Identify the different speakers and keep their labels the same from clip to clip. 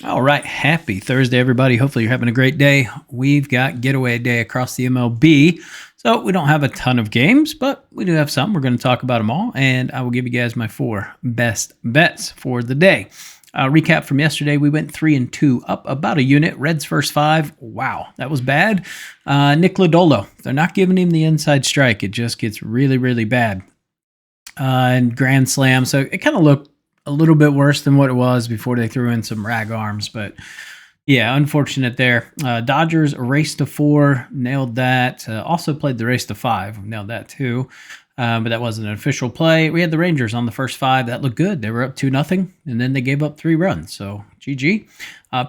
Speaker 1: All right. Happy Thursday, everybody. Hopefully, you're having a great day. We've got getaway day across the MLB. So, we don't have a ton of games, but we do have some. We're going to talk about them all, and I will give you guys my 4 best bets for the day. Recap from yesterday, we went 3-2, up about a unit. Reds first 5. Wow, that was bad. Nick Lodolo, they're not giving him the inside strike. It just gets really, really bad. And grand slam. So, it kind of looked a little bit worse than what it was before they threw in some rag arms, but yeah, unfortunate there. Dodgers race to 4, nailed that. Also played the race to 5, nailed that too. But that wasn't an official play. We had the Rangers on the first 5. That looked good. They were up 2-0, and then they gave up 3 runs. So GG.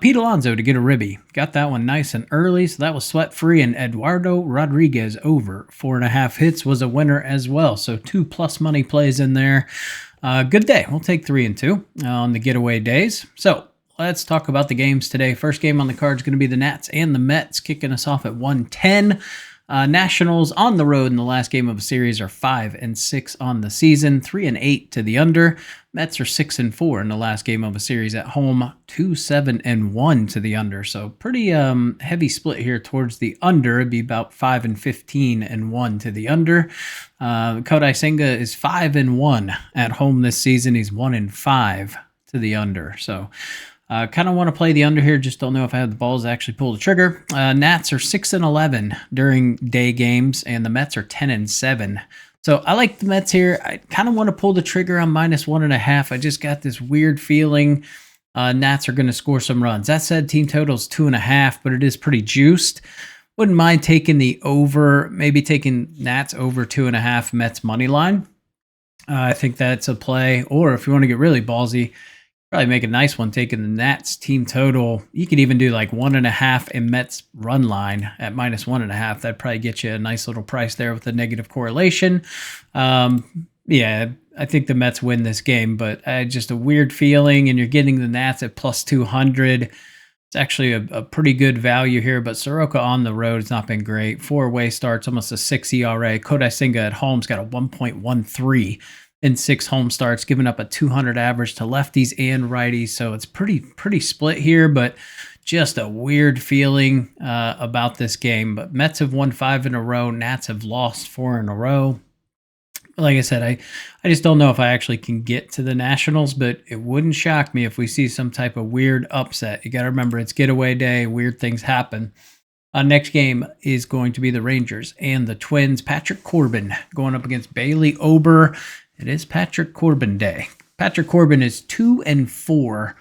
Speaker 1: Pete Alonso to get a ribby. Got that one nice and early, so that was sweat-free. And Eduardo Rodriguez over 4.5 hits was a winner as well. So 2+ money plays in there. Good day. We'll take 3 and 2 on the getaway days. So let's talk about the games today. First game on the card is going to be the Nats and the Mets, kicking us off at 110. Nationals on the road in the last game of a series are 5-6 on the season, 3-8 to the under. Mets are 6-4 in the last game of a series at home, 2-7-1 to the under. So pretty heavy split here towards the under. It'd be about 5-15-1 to the under. Kodai Senga is 5-1 at home this season. He's 1-5 to the under. So kind of want to play the under here. Just don't know if I have the balls to actually pull the trigger. Nats are 6-11 during day games, and the Mets are 10-7. So I like the Mets here. I kind of want to pull the trigger on -1.5. I just got this weird feeling Nats are going to score some runs. That said, team total is 2.5, but it is pretty juiced. Wouldn't mind taking the over, maybe taking Nats over 2.5 Mets money line. I think that's a play. Or if you want to get really ballsy, probably make a nice one taking the Nats team total. You could even do like 1.5 and Mets run line at -1.5. That'd probably get you a nice little price there with a negative correlation. Yeah, I think the Mets win this game, but just a weird feeling, and you're getting the Nats at +200. It's actually a pretty good value here, but Soroka on the road has not been great. 4 away starts, almost a 6 ERA. Kodai Senga at home's got a 1.13 in 6 home starts, giving up a 200 average to lefties and righties. So it's pretty split here, but just a weird feeling about this game. But Mets have won 5 in a row. Nats have lost 4 in a row. Like I said, I just don't know if I actually can get to the Nationals, but it wouldn't shock me if we see some type of weird upset. You got to remember, it's getaway day. Weird things happen. Next game is going to be the Rangers and the Twins. Patrick Corbin going up against Bailey Ober. It is Patrick Corbin day. Patrick Corbin is 2-4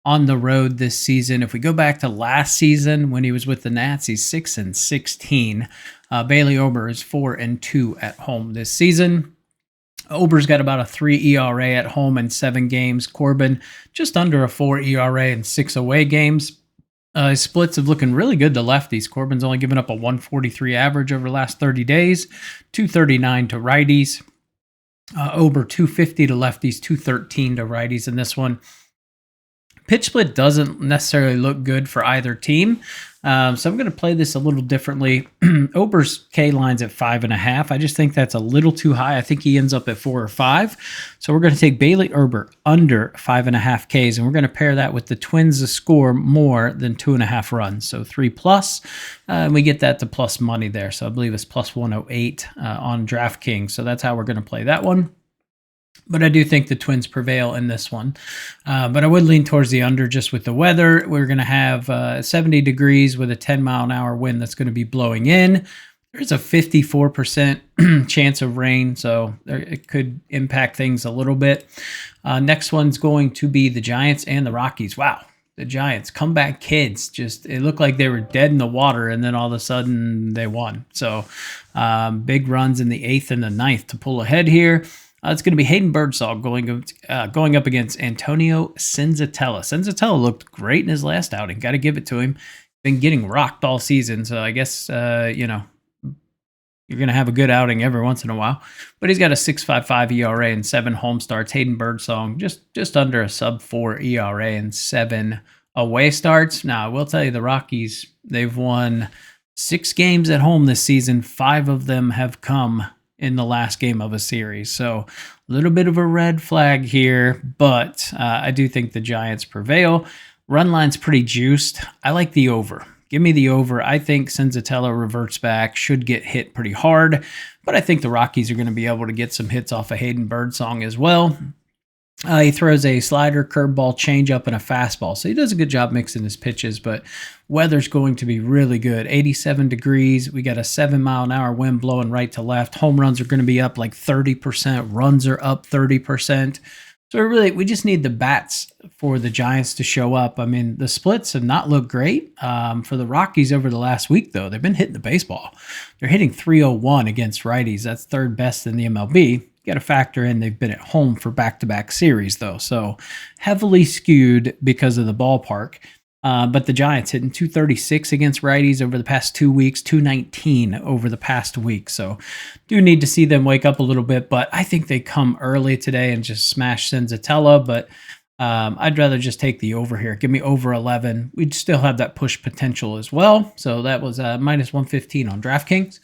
Speaker 1: on the road this season. If we go back to last season when he was with the Nats, he's 6-16. Bailey Ober is 4-2 at home this season. Ober's got about a 3 ERA at home in 7 games. Corbin just under a 4 ERA in 6 away games. His splits have looking really good to lefties. Corbin's only given up a 143 average over the last 30 days, 239 to righties. Ober 250 to lefties, 213 to righties in this one. Pitch split doesn't necessarily look good for either team. So I'm going to play this a little differently. Ober's K line's at 5.5. I just think that's a little too high. I think he ends up at 4 or 5. So we're going to take Bailey Ober under 5.5 Ks, and we're going to pair that with the Twins to score more than 2.5 runs. So 3+, and we get that to plus money there. So I believe it's plus 108 on DraftKings. So that's how we're going to play that one. But I do think the Twins prevail in this one. But I would lean towards the under just with the weather. We're going to have 70 degrees with a 10-mile-an-hour wind that's going to be blowing in. There's a 54% chance of rain, so it could impact things a little bit. Next one's going to be the Giants and the Rockies. Wow, the Giants, comeback kids. Just it looked like they were dead in the water, and then all of a sudden they won. So big runs in the 8th and the 9th to pull ahead here. It's going to be Hayden Birdsall going up against Antonio Senzatella. Senzatella looked great in his last outing. Got to give it to him. Been getting rocked all season, so I guess you're going to have a good outing every once in a while. But he's got a 6.55 ERA and 7 home starts. Hayden Birdsall just under a sub-4 ERA and 7 away starts. Now, I will tell you, the Rockies, they've won 6 games at home this season. 5 of them have come in the last game of a series. So a little bit of a red flag here, but I do think the Giants prevail. Run line's pretty juiced. I like the over. Give me the over. I think Senzatella reverts back, should get hit pretty hard, but I think the Rockies are going to be able to get some hits off of Hayden Birdsong as well. He throws a slider, curveball, changeup, and a fastball. So he does a good job mixing his pitches, but weather's going to be really good. 87 degrees. We got a 7-mile-an-hour wind blowing right to left. Home runs are going to be up like 30%. Runs are up 30%. So we just need the bats for the Giants to show up. I mean, the splits have not looked great for the Rockies over the last week, though. They've been hitting the baseball. They're hitting 301 against righties. That's third best in the MLB. Got to factor in they've been at home for back-to-back series, though, so heavily skewed because of the ballpark. But the Giants hitting 236 against righties over the past 2 weeks, 219 over the past week. So do need to see them wake up a little bit, but I think they come early today and just smash Senzatella. But I'd rather just take the over here. Give me over 11. We'd still have that push potential as well. So that was minus 115 on DraftKings.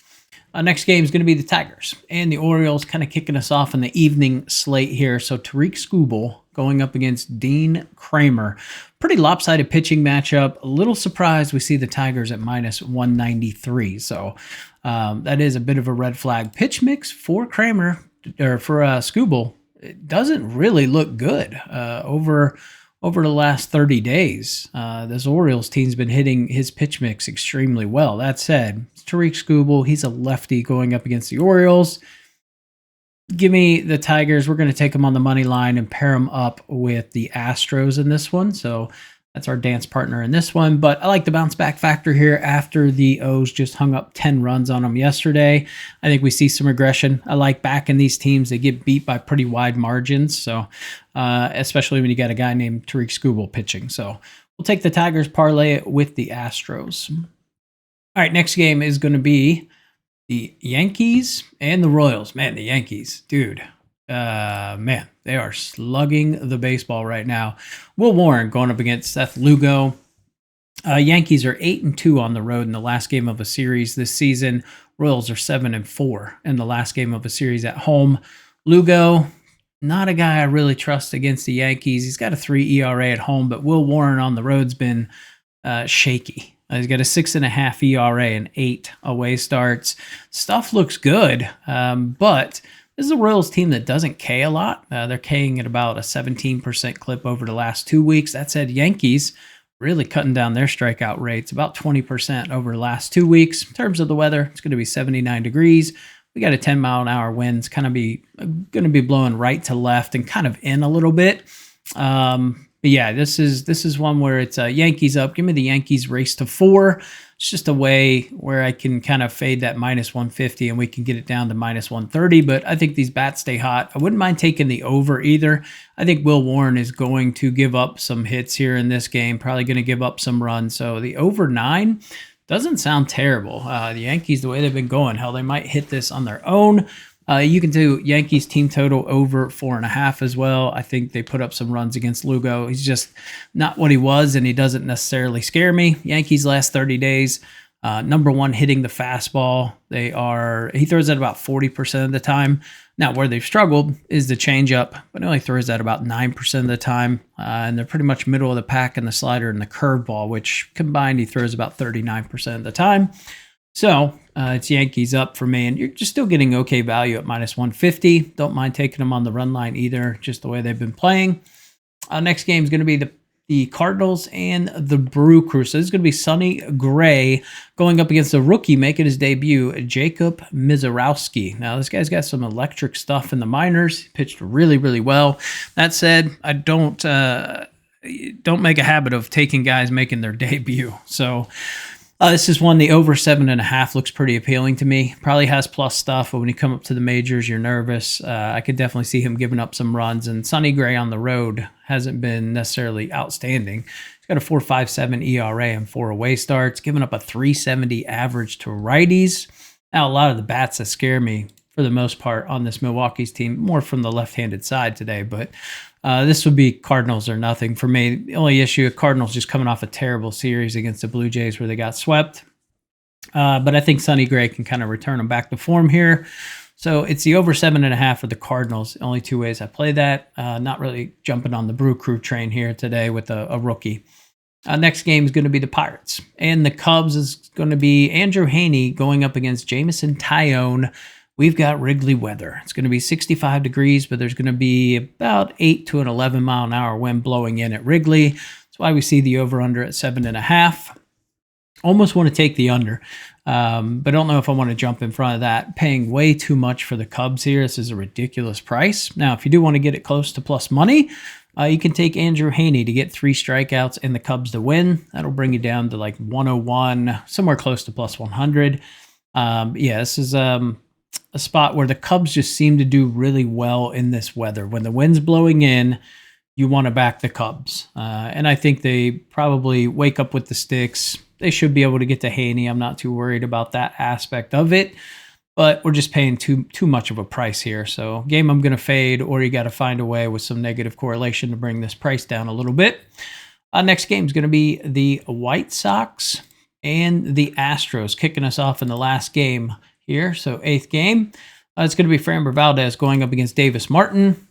Speaker 1: Next game is going to be the Tigers and the Orioles, kind of kicking us off in the evening slate here. So Tariq Skubal going up against Dean Kramer. Pretty lopsided pitching matchup. A little surprised we see the Tigers at minus 193. So that is a bit of a red flag. Pitch mix for Kramer, or for Skubal, it doesn't really look good over the last 30 days. This Orioles team's been hitting his pitch mix extremely well. That said, Tariq Skubal, he's a lefty going up against the Orioles. Give me the Tigers. We're going to take them on the money line and pair them up with the Astros in this one. So that's our dance partner in this one. But I like the bounce back factor here after the O's just hung up 10 runs on them yesterday. I think we see some regression. I like backing these teams. They get beat by pretty wide margins. So especially when you got a guy named Tariq Skubal pitching. So we'll take the Tigers, parlay it with the Astros. All right, next game is going to be the Yankees and the Royals. Man, the Yankees, dude. Man, they are slugging the baseball right now. Will Warren going up against Seth Lugo. Yankees are 8-2 on the road in the last game of a series this season. Royals are 7-4 in the last game of a series at home. Lugo, not a guy I really trust against the Yankees. He's got a 3 ERA at home, but Will Warren on the road's been shaky. He's got a 6.5 ERA and 8 away starts. Stuff looks good, but this is a Royals team that doesn't K a lot. They're K'ing at about a 17% clip over the last 2 weeks. That said, Yankees really cutting down their strikeout rates, about 20% over the last 2 weeks. In terms of the weather, it's going to be 79 degrees. We got a 10-mile-an-hour wind. It's kind of going to be blowing right to left and kind of in a little bit. But yeah, this is one where it's Yankees up. Give me the Yankees race to 4. It's just a way where I can kind of fade that minus 150 and we can get it down to minus 130. But I think these bats stay hot. I wouldn't mind taking the over either. I think Will Warren is going to give up some hits here in this game, probably going to give up some runs. So the over 9 doesn't sound terrible. The Yankees, the way they've been going, hell, they might hit this on their own. You can do Yankees team total over 4.5 as well. I think they put up some runs against Lugo. He's just not what he was, and he doesn't necessarily scare me. Yankees last 30 days, number one hitting the fastball. He throws that about 40% of the time. Now, where they've struggled is the changeup, but he only throws that about 9% of the time. And they're pretty much middle of the pack in the slider and the curveball, which combined he throws about 39% of the time. So it's Yankees up for me, and you're just still getting okay value at minus 150. Don't mind taking them on the run line either, just the way they've been playing. Next game is going to be the Cardinals and the Brew Crew. So this is going to be Sonny Gray going up against a rookie making his debut, Jacob Mizorowski. Now, this guy's got some electric stuff in the minors. He pitched really, really well. That said, I don't make a habit of taking guys making their debut. So this is one, the over 7.5 looks pretty appealing to me. Probably has plus stuff, but when you come up to the majors, you're nervous. I could definitely see him giving up some runs. And Sonny Gray on the road hasn't been necessarily outstanding. He's got a 4.57 ERA and 4 away starts, giving up a 370 average to righties. Now, a lot of the bats that scare me for the most part on this Milwaukee's team, more from the left-handed side today, but this would be Cardinals or nothing for me. The only issue, Cardinals just coming off a terrible series against the Blue Jays where they got swept. But I think Sonny Gray can kind of return them back to form here. So it's the over 7.5 for the Cardinals. Only 2 ways I play that. Not really jumping on the Brew Crew train here today with a rookie. Next game is going to be the Pirates. And the Cubs is going to be Andrew Heaney going up against Jameson Taillon. We've got Wrigley weather. It's going to be 65 degrees, but there's going to be about 8 to an 11 mile an hour wind blowing in at Wrigley. That's why we see the over-under at 7.5. Almost want to take the under, but I don't know if I want to jump in front of that. Paying way too much for the Cubs here. This is a ridiculous price. Now, if you do want to get it close to plus money, you can take Andrew Heaney to get 3 strikeouts and the Cubs to win. That'll bring you down to like 101, somewhere close to plus 100. Yeah, this is a spot where the Cubs just seem to do really well in this weather. When the wind's blowing in, you want to back the Cubs. And I think they probably wake up with the sticks. They should be able to get to Heaney. I'm not too worried about that aspect of it. But we're just paying too much of a price here. So game I'm going to fade, or you got to find a way with some negative correlation to bring this price down a little bit. Next game is going to be the White Sox and the Astros, kicking us off in the last game here. So 8th game. It's going to be Framber Valdez going up against Davis Martin.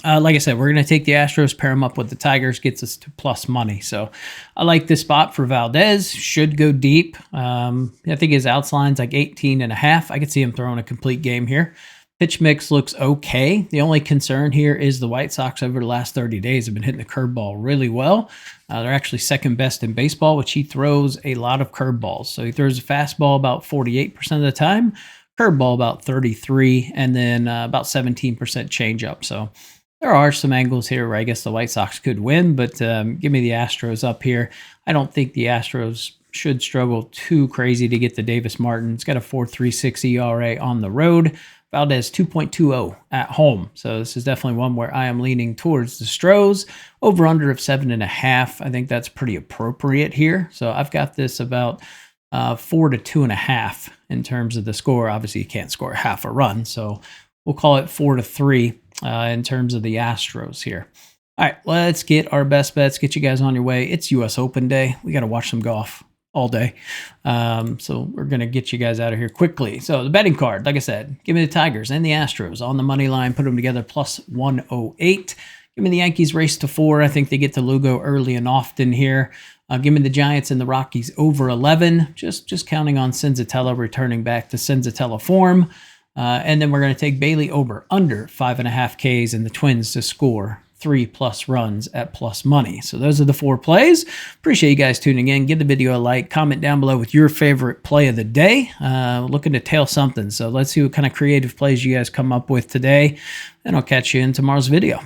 Speaker 1: Like I said, we're going to take the Astros, pair them up with the Tigers, gets us to plus money. So I like this spot for Valdez. Should go deep. I think his outs line's like 18.5. I could see him throwing a complete game here. Pitch mix looks okay. The only concern here is the White Sox over the last 30 days have been hitting the curveball really well. They're actually second best in baseball, which he throws a lot of curveballs. So he throws a fastball about 48% of the time, curveball about 33%, and then about 17% changeup. So there are some angles here where I guess the White Sox could win, but give me the Astros up here. I don't think the Astros should struggle too crazy to get to Davis Martin. It's got a 4.36 ERA on the road. Valdez 2.20 at home. So this is definitely one where I am leaning towards the Stros. Over under of 7.5. I think that's pretty appropriate here. So I've got this about 4 to 2.5 in terms of the score. Obviously, you can't score half a run, so we'll call it 4 to 3 in terms of the Astros here. All right, let's get our best bets. Get you guys on your way. It's U.S. Open day. We got to watch some golf all day. So we're going to get you guys out of here quickly. So the betting card, like I said, give me the Tigers and the Astros on the money line. Put them together plus 108. Give me the Yankees race to 4. I think they get to Lugo early and often here. Give me the Giants and the Rockies over 11. Just counting on Senzatella returning back to Senzatella form. And then we're going to take Bailey over under 5.5 Ks and the Twins to score 3+ runs at plus money. So those are the 4 plays. Appreciate you guys tuning in. Give the video a like. Comment down below with your favorite play of the day. Looking to tail something. So let's see what kind of creative plays you guys come up with today. And I'll catch you in tomorrow's video.